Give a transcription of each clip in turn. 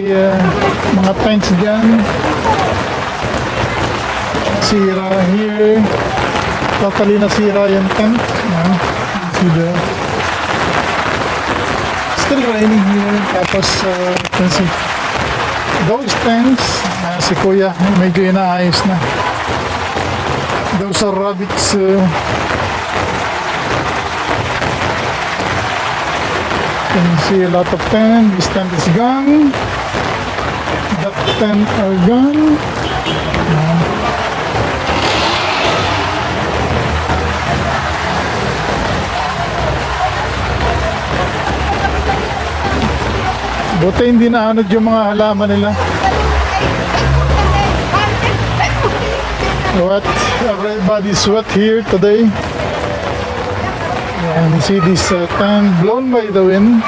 mga tents dyan. Sira here. Totally nasira yung tent. See there. Still raining here. Tapos, you can see those tents. Si Kuya, medyo inaayos na. Those are rabbits. You can see a lot of tent. This tent is gone. That tent are gone. Buti hindi naanod yung mga halaman nila. What? Everybody's wet here today. And you see this tent blown by the wind.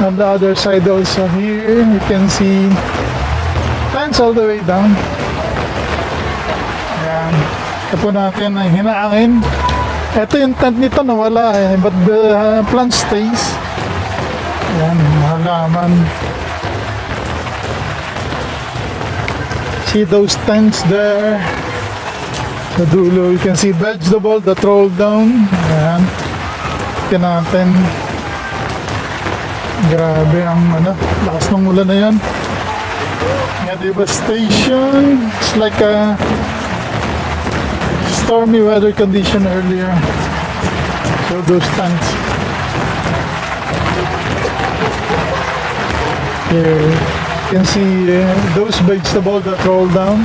On the other side also here, you can see tents all the way down. Ayan. Ito po natin ay hinaangin. Ito yung tent nito nawala but the plant stays. Ayan, halaman. See those tents there. Sa dulo, you can see vegetable that rolled down. Ayan. Ito natin. Grabe ang lakas ng ulan na yan. Yeah, devastation. It's like a stormy weather condition earlier. So those tents. Here, you can see those vegetables that roll down,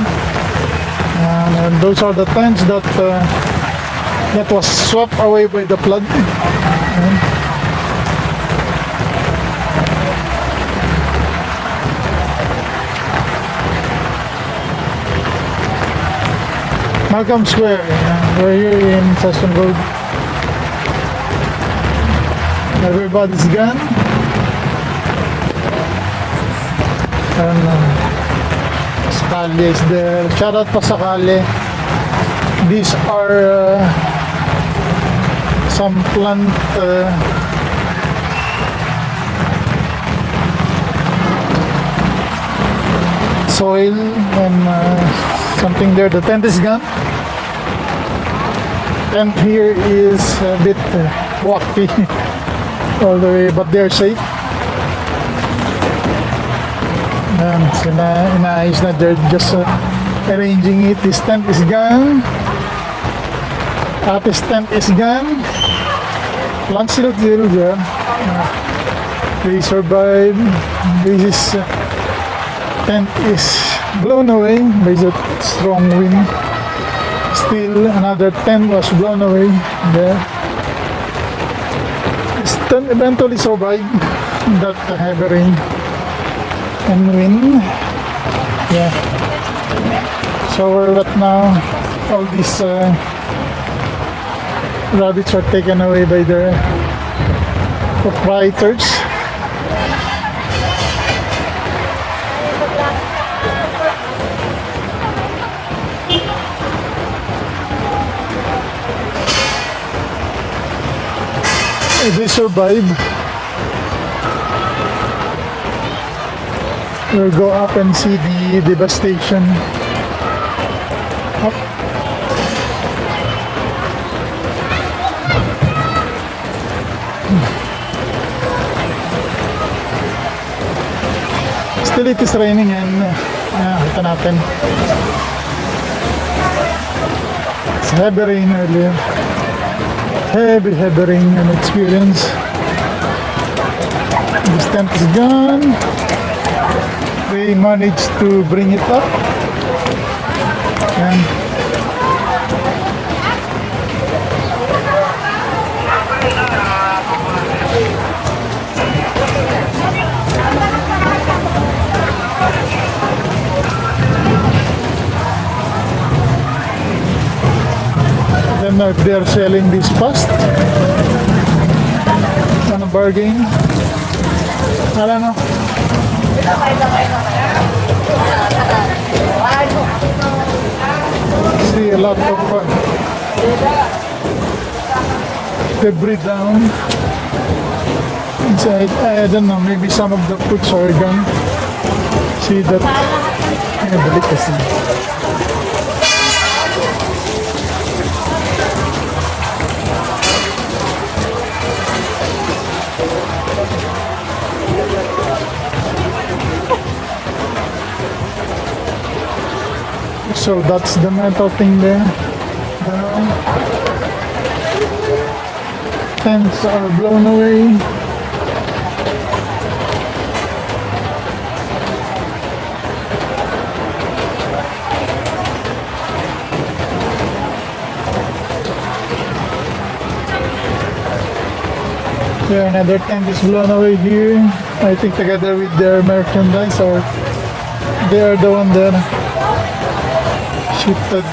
and those are the tents that was swept away by the flood. Malcolm Square, we're here in Session Road. Everybody's gone. And Pasakali is there. Shout out Pasakali. These are some plant soil and something there. The tent is gone. Tent here is a bit wacky all the way, but they're safe. And inaayos na, they're just arranging it. This tent is gone. This tent is gone. Plant still there. They survived. This tent is blown away by the strong wind. Still another tent was blown away there. This tent eventually survived that heavy rain and wind. Yeah. So we're at now. All these rabbits are taken away by their proprietors. They survive. We'll go up and see the devastation. Up. Still it is raining and kita natin. It's heavy rain earlier. Heavy rain and experience. This tent is gone. We managed to bring it up. And then they're selling this past on a bargain. I don't know. See a lot of debris down inside. I don't know, maybe some of the fruits are gone. see that delicacy. So that's the metal thing there. Tents are blown away. Yeah, another tent is blown away here. I think together with their merchandise, or they are the one that shifted.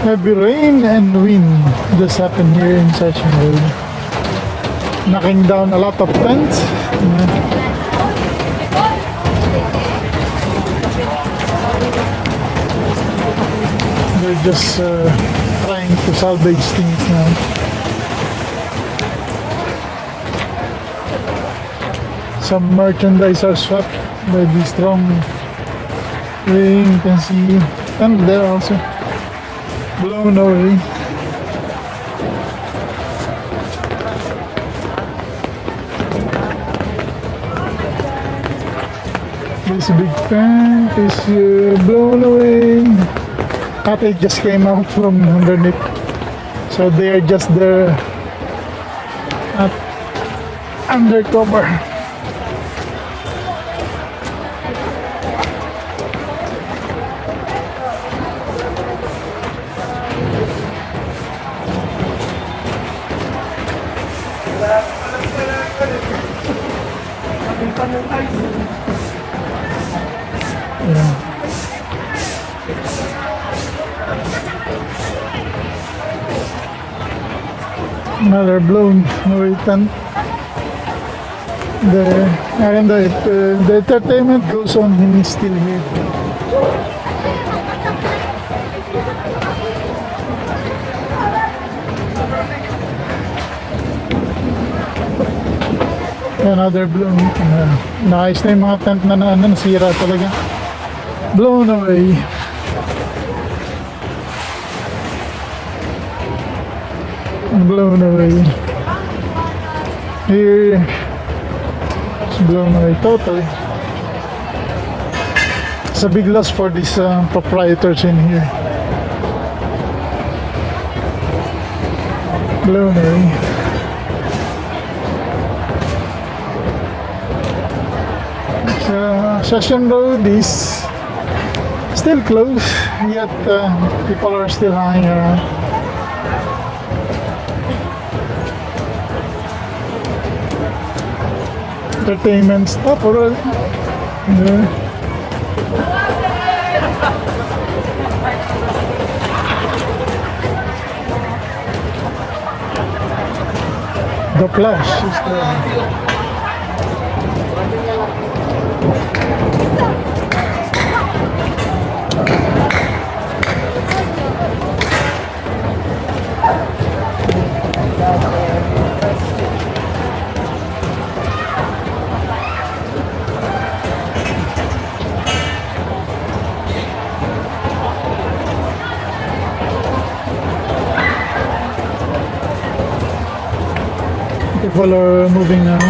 Heavy rain and wind just happened here in Session Road, knocking down a lot of tents. They're just trying to salvage things now. Some merchandise are swept by the strong rain. You can see tent there also blown away. This big tent is blown away. Cottage just came out from underneath, so they are just there at undercover. Yeah. Another blown away tent there, and the entertainment goes on. He's still here. Another blown. Naayos na yung mga tent na nasira talaga. Blown away. Blown away. Here, it's blown away totally. It's a big loss for these proprietors in here. Blown away. Session Road is still closed, yet people are still hanging around. Entertainment stuff already. Yeah. The Flash is there. People are moving now,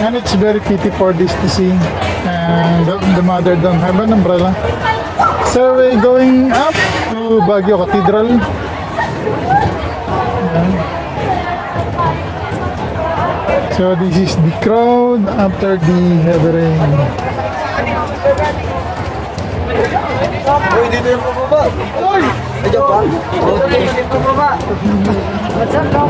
and it's very pity for this to see, and the mother don't have an umbrella. So we're going up to Baguio Cathedral. So this is the crowd after the heavy rain. Uy, dito yung pababa. Uy! Nandiyan pa? Uy, dito yung pababa. What's up, bro?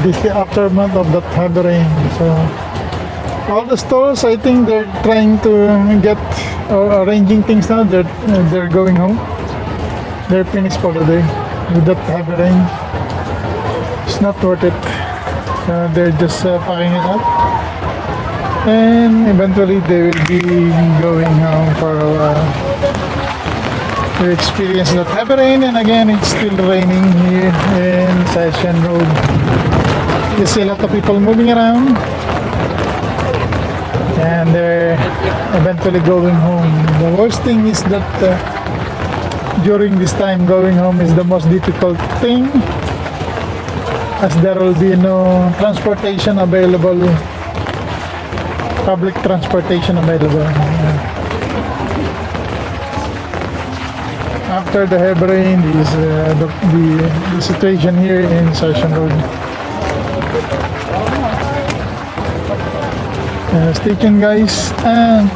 This is the aftermath of that heavy rain. So All the stores, I think they're trying to get or arranging things now. They're going home. They're finished for the day with that heavy rain. It's not worth it. They're just packing it up, and eventually they will be going home for a while to experience that heavy rain. And again, it's still raining here in Session Road. You see a lot of people moving around, and they're eventually going home. The worst thing is that during this time, going home is the most difficult thing, as there will be no transportation available, public transportation available. After the heavy rain is the situation here in Session Road. Stay tuned, guys, and